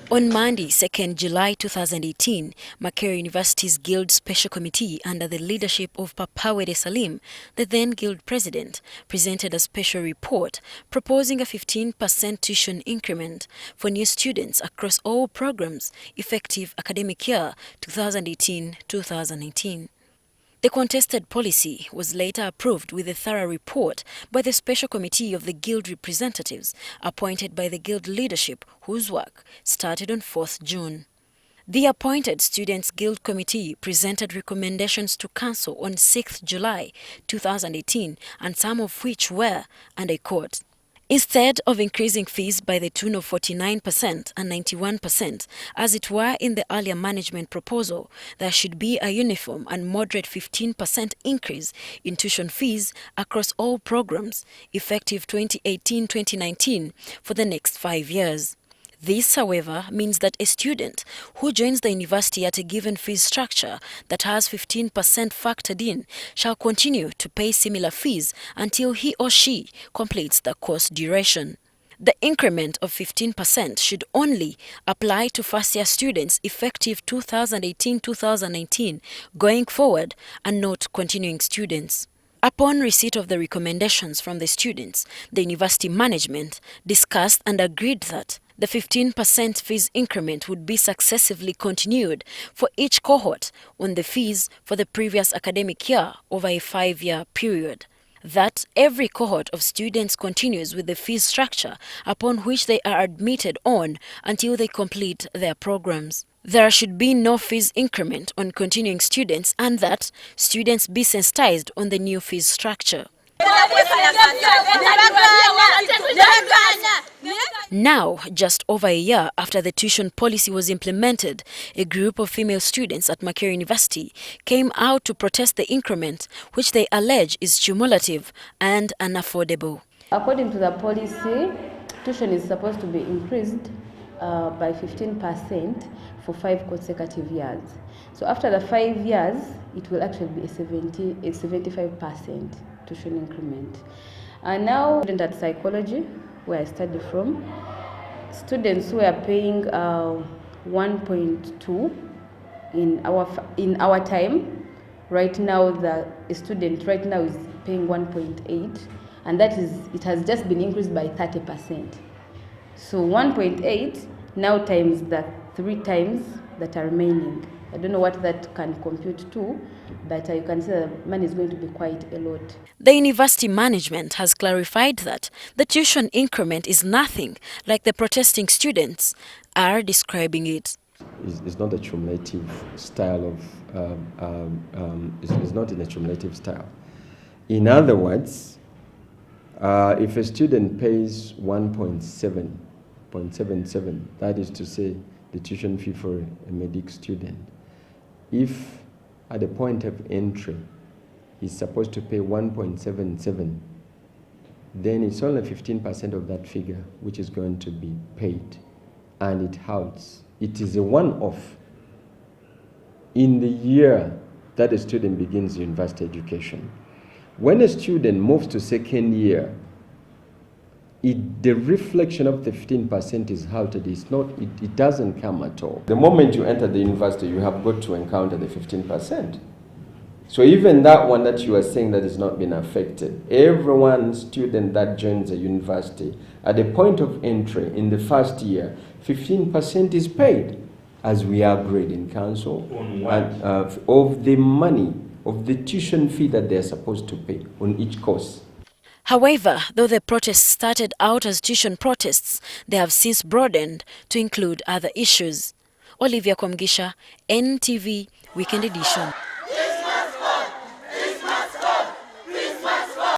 On Monday, 2nd July 2018, Makerere University's Guild Special Committee, under the leadership of Papawere Salim, the then Guild president, presented a special report proposing a 15% tuition increment for new students across all programs effective academic year 2018-2019. The contested policy was later approved with a thorough report by the Special Committee of the Guild representatives appointed by the Guild leadership, whose work started on 4th June. The appointed Students' Guild Committee presented recommendations to Council on 6th July 2018, and some of which were, and I quote, "Instead of increasing fees by the tune of 49% and 91%, as it were in the earlier management proposal, there should be a uniform and moderate 15% increase in tuition fees across all programs, effective 2018-2019 for the next 5 years. This, however, means that a student who joins the university at a given fee structure that has 15% factored in shall continue to pay similar fees until he or she completes the course duration. The increment of 15% should only apply to first-year students effective 2018-2019 going forward, and not continuing students." Upon receipt of the recommendations from the students, the university management discussed and agreed that the 15% fees increment would be successively continued for each cohort on the fees for the previous academic year over a 5-year period. That every cohort of students continues with the fee structure upon which they are admitted on until they complete their programs. There should be no fees increment on continuing students, and that students be sensitized on the new fees structure. Now, just over a year after the tuition policy was implemented, a group of female students at Makerere University came out to protest the increment, which they allege is cumulative and unaffordable. According to the policy, tuition is supposed to be increased by 15% for 5 consecutive years. So after the 5 years, it will actually be a 75% tuition increment. And now, at psychology, where I study from, students who are paying 1.2 in our time. Right now, a student right now is paying 1.8, and it has just been increased by 30%. So 1.8 now times the 3 times that are remaining. I don't know what that can compute to, but you can see the money is going to be quite a lot. The university management has clarified that the tuition increment is nothing like the protesting students are describing it. It's not a cumulative style of, it's not in a cumulative style. In other words, if a student pays 1.77, that is to say the tuition fee for a medic student, if at the point of entry he's supposed to pay 1.77, then it's only 15% of that figure which is going to be paid, and it holds. It is a one-off in the year that a student begins university education. When a student moves to second year, the reflection of the 15% is halted. It doesn't come at all. The moment you enter the university, you have got to encounter the 15%. So even that one that you are saying that has not been affected, every student that joins the university, at the point of entry in the first year, 15% is paid, as we agreed in council, of the money, of the tuition fee that they are supposed to pay on each course. However, though the protests started out as tuition protests, they have since broadened to include other issues. Olivia Komugisha, NTV, Weekend Edition.